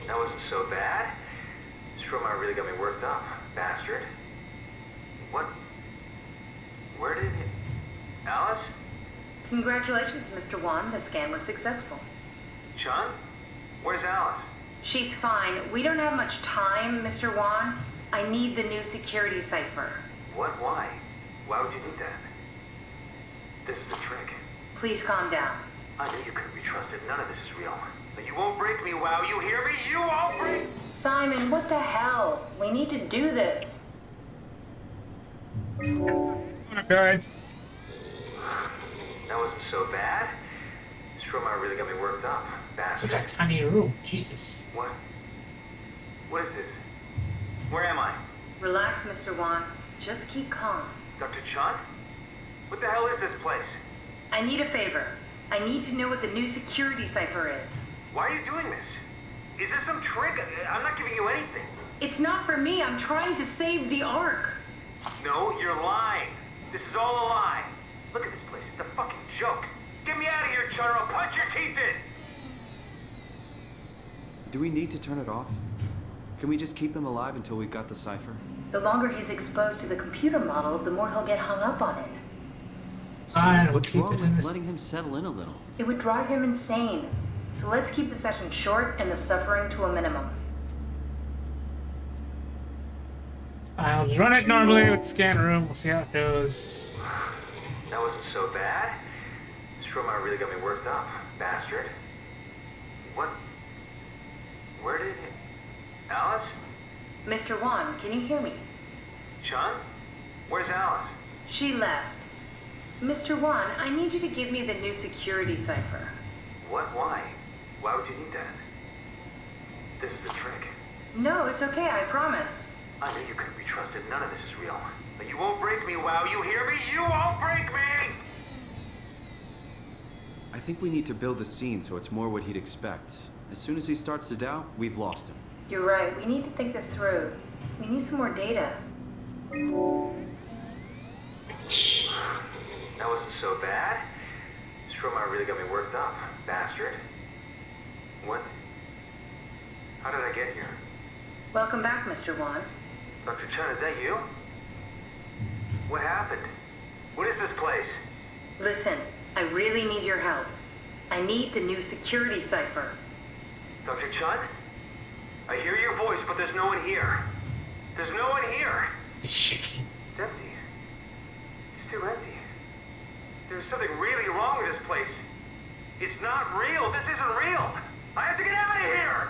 That wasn't so bad. Stromar really got me worked up, bastard. What? Where did it... Alice? Congratulations, Mr. Wan. The scan was successful. Chun? Where's Alice? She's fine. We don't have much time, Mr. Wan. I need the new security cipher. What? Why? Why would you need that? This is a trick. Please calm down. I knew you couldn't be trusted. None of this is real. But you won't break me, Wow. You hear me? You won't break... Simon, what the hell? We need to do this. Okay. That wasn't so bad. Stromar really got me worked up, bastard. Such a tiny room. Jesus. What? What is this? Where am I? Relax, Mr. Wan. Just keep calm. Dr. Chun? What the hell is this place? I need a favor. I need to know what the new security cipher is. Why are you doing this? Is this some trick? I'm not giving you anything. It's not for me. I'm trying to save the Ark. No, you're lying. This is all a lie. Look at this place. It's a fucking joke. Get me out of here, Chun, or I'll punch your teeth in. Do we need to turn it off? Can we just keep him alive until we've got the cipher? The longer he's exposed to the computer model, the more he'll get hung up on it. So Fine, what's we'll wrong keep it in with this- letting him settle in a little? It would drive him insane. So let's keep the session short and the suffering to a minimum. I'll run it normally with the scan room. We'll see how it goes. That wasn't so bad. Strohmeyer really got me worked up, bastard. What? Where did... Alice? Mr. Wan, can you hear me? Sean? Where's Alice? She left. Mr. Wan, I need you to give me the new security cipher. What? Why? Why would you need that? This is the trick. No, it's okay, I promise. I knew you couldn't be trusted. None of this is real. But you won't break me, WoW. You hear me? You won't break me! I think we need to build the scene so it's more what he'd expect. As soon as he starts to doubt, we've lost him. You're right, we need to think this through. We need some more data. That wasn't so bad. Strohmeyer really got me worked up, bastard. What? How did I get here? Welcome back, Mr. Wan. Dr. Chen, is that you? What happened? What is this place? Listen, I really need your help. I need the new security cipher. Dr. Chun? I hear your voice, but there's no one here. There's no one here. It's empty. It's too empty. There's something really wrong with this place. It's not real. This isn't real. I have to get out of here.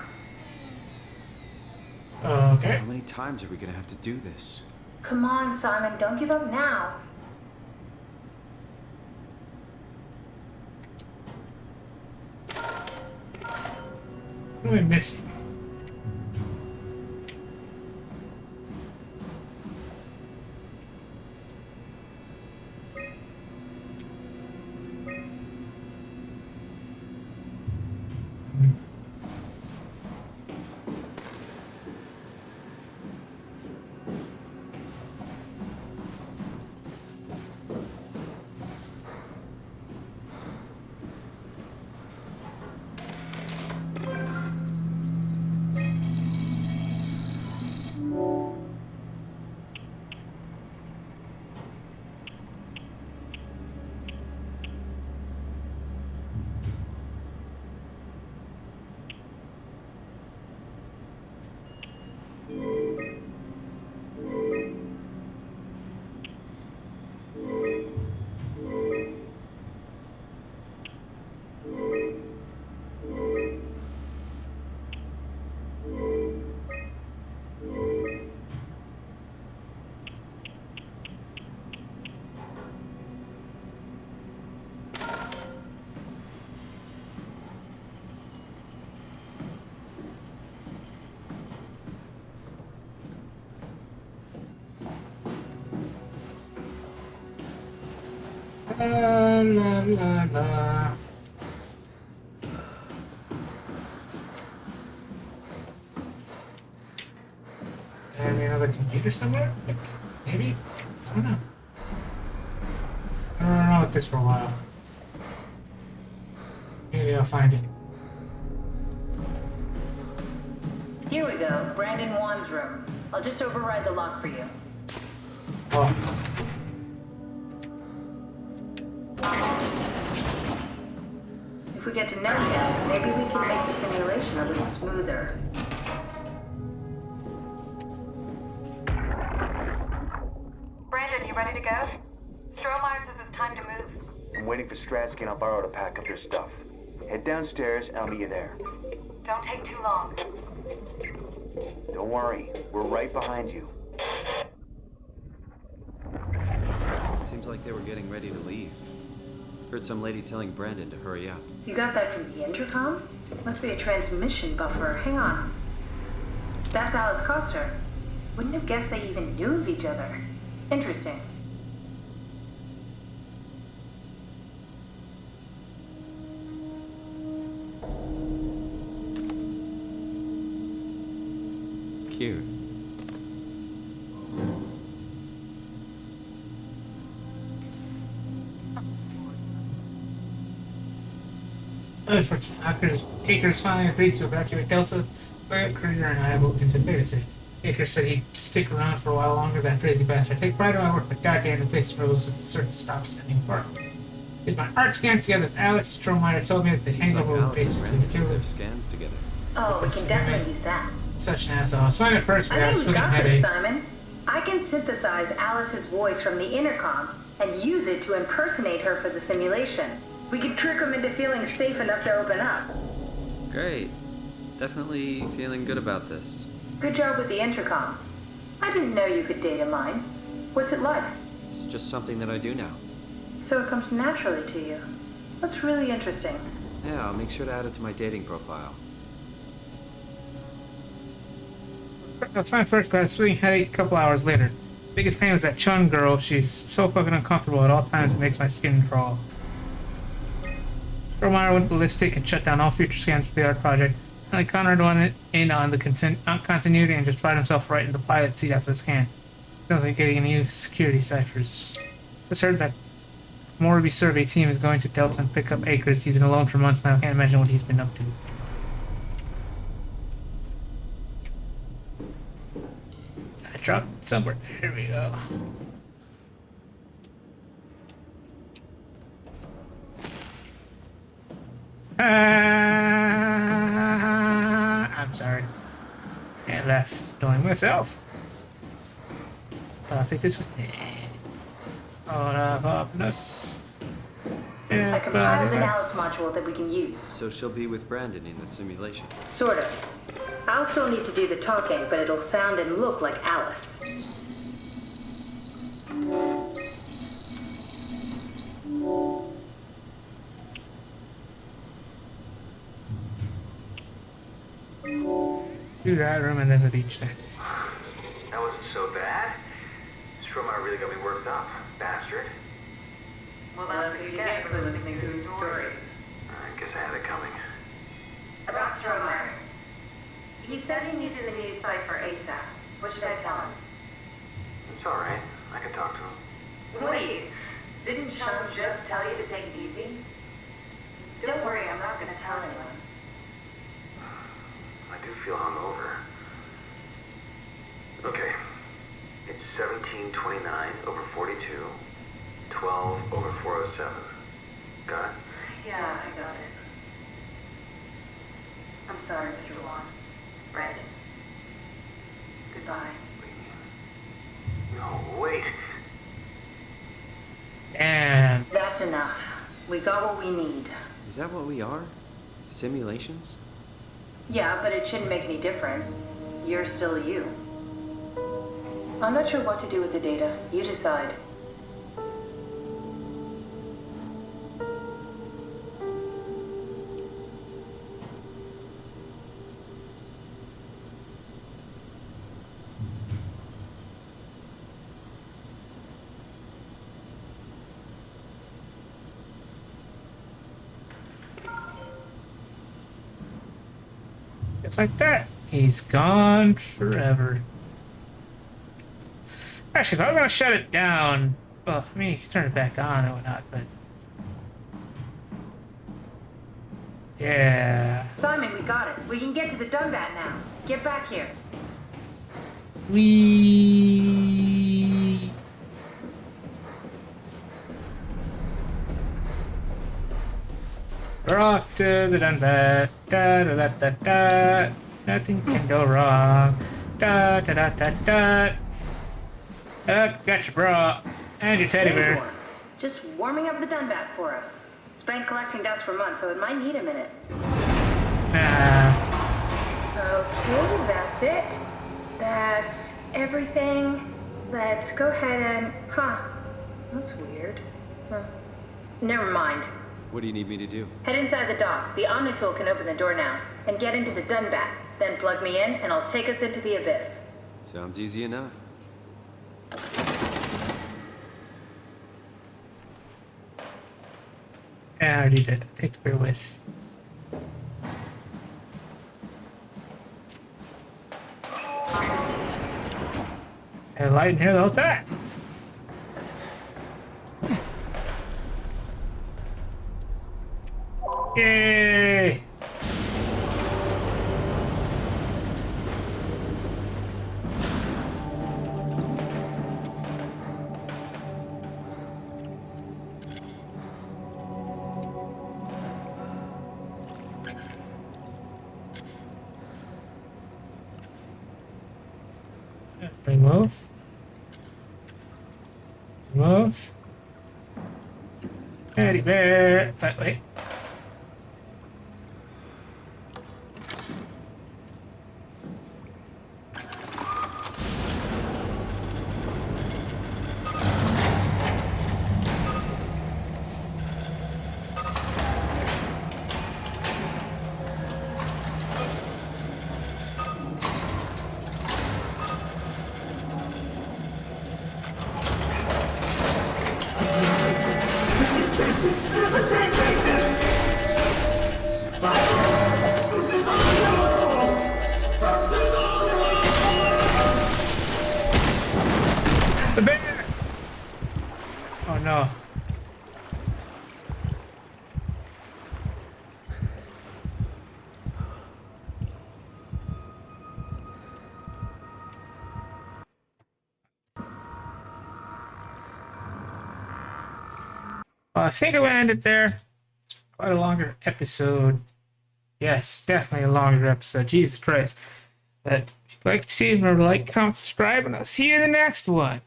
Okay. How many times are we gonna have to do this? Come on, Simon, don't give up now. What am I missing? La la la la. And another computer somewhere? Like, maybe? I don't know. I don't know with this for a while. Maybe I'll find it. Here we go, Brandon Wan's room. I'll just override the lock for you. Oh. If we get to know him, maybe we can make the simulation a little smoother. Brandon, you ready to go? Strohmeyer says it's time to move. I'm waiting for Stratsky and Alvaro to pack up their stuff. Head downstairs and I'll meet you there. Don't take too long. Don't worry, we're right behind you. Seems like they were getting ready to leave. Heard some lady telling Brandon to hurry up. You got that from the intercom? Must be a transmission buffer. Hang on. That's Alice Coster. Wouldn't have guessed they even knew of each other. Interesting. Cute. Akers finally agreed to evacuate Delta, but Krieger and I moved into Theta City. Akers said he'd stick around for a while longer than crazy bastard. I take pride in my work, but goddamn, the place froze with certain stops sending work. Did my art scan together with Alice. Strohmeyer told me that the Seems like hangover would Alice and basically Brandon kill did their her. scans together. Oh, we can definitely use that. Such an asshole. I was fine at first, but I I had a think we splitting got this, headache. Simon. I can synthesize Alice's voice from the intercom and use it to impersonate her for the simulation. We could trick them into feeling safe enough to open up. Great. Definitely feeling good about this. Good job with the intercom. I didn't know you could data mine. What's it like? It's just something that I do now. So it comes naturally to you. That's really interesting. Yeah, I'll make sure to add it to my dating profile. I was fine at first, but I had a splitting headache a couple hours later. Biggest pain was that Chun girl. She's so fucking uncomfortable at all times, it makes my skin crawl. Strohmeyer went ballistic and shut down all future scans for the art project. Only Conrad went in on the continuity and just fired himself right in the pilot seat after the scan. Sounds like getting new security ciphers. Just heard that Morby survey team is going to Delta and pick up Acres. He's been alone for months now. Can't imagine what he's been up to. I dropped it somewhere. Here we go. I'm sorry. I left knowing myself. But I'll take this with me. Hold up, openness. I compiled an Alice module that we can use. So she'll be with Brandon in the simulation. Sort of. I'll still need to do the talking, but it'll sound and look like Alice. Do that room and then the beach next. That wasn't so bad. Strohmeyer really got me worked up, bastard. Well, that's what you get for listening to his stories. I guess I had it coming. About Strohmeyer. He said he needed a new cipher ASAP. What should I tell him? It's alright. I can talk to him. Wait, didn't Chun just tell you to take it easy? Don't worry, I'm not going to tell anyone. I do feel hungover. Okay. It's 1729 over 42, 12 over 407. Got it? Yeah, I got it. I'm sorry, Mr. Long. Brandon. Goodbye. No, wait. Damn. That's enough. We got what we need. Is that what we are? Simulations? Yeah, but it shouldn't make any difference. You're still you. I'm not sure what to do with the data. You decide. Just like that. He's gone forever. Actually, if I'm gonna shut it down, well, I mean, you can turn it back on or whatnot, but yeah. Simon, we got it. We can get to the Dunbat now. Get back here. We we're off to the Dunbat. Da da da da da. Nothing can go wrong. Da da da da da. Got your bra and your teddy There you bear. are. Just warming up the Dunbat for us. It's been collecting dust for months, so it might need a minute. Okay, that's it. That's everything. Let's go ahead and... Huh. That's weird. Huh. Never mind. What do you need me to do? Head inside the dock. The Omnitool can open the door now. And get into the Dunbat. Then plug me in, and I'll take us into the Abyss. Sounds easy enough. Yeah, I already did. Take the beer with. Had a light in here the whole time. Yay! Move. Move. Teddy bear. Wait. The bear! Oh no. Well, I think it will end it there. Quite a longer episode. Yes, definitely a longer episode. Jesus Christ. But if you'd like to see, remember to like, comment, subscribe, and I'll see you in the next one.